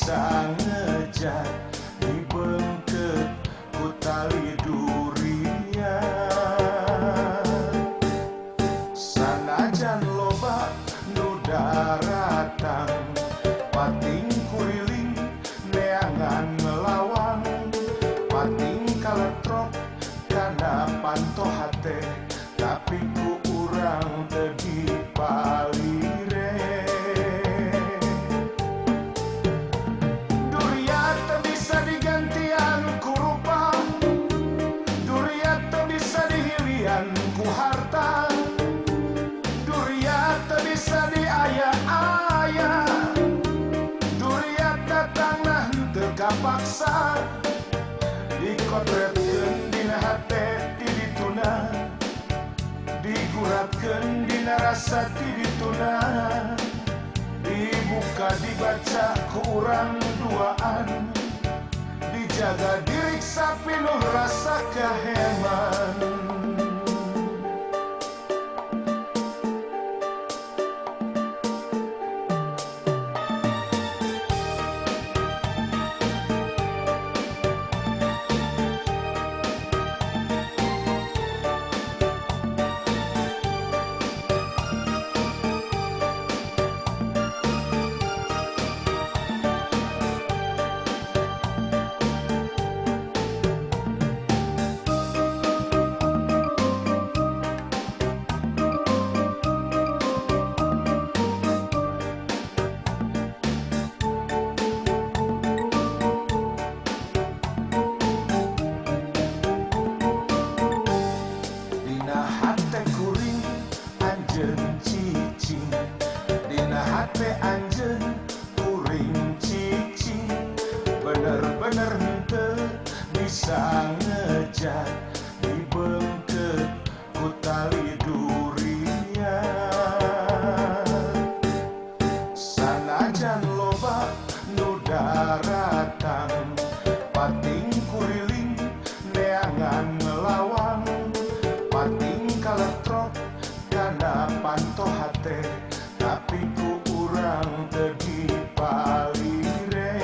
bisa ngejat dibengket ku tali durian. Sanajan loba nu daratan pating kuriling neangan ngelawan, pating kaletrok kana panto hate tapi ku urang teu dipalire. Duriat teu bisa digantian ku rupa, duriat teu bisa dihilian ku harta, duriat teu bisa diaya-aya, duriat datangna henteu kapaksa, dikotretkeun dina hate ti dituna, diguratkeun dina rasa ti dituna, dibuka dibaca ku urang duaan, dijaga diriksa pinuh rasa kaheman. Dina hate anjeun kuring cicing, bener-bener henteu bisa ngejat dibengket ku tali durian. Sanajan loba nu daratan pating kuriling neangan ngelawan, pating kaletrok kana panto hate tapi ku urang teu dipalire.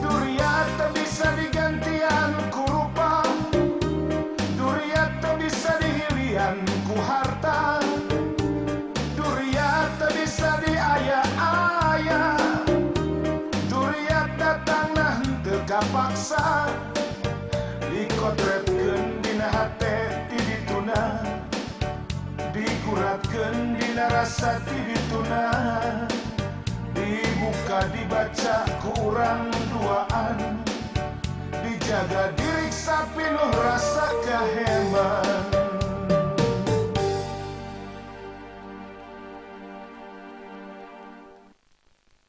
Duriat teu bisa digantian ku rupa, duriat teu bisa dihilian ku harta, duriat teu bisa diaya-aya, duriat datangna henteu kapaksa, dikotretkeun dina hate ti dituna, diguratkeun dina rasa ti dituna, dibuka dibaca ku urang duaan, dijaga diriksa pinuh rasa kaheman.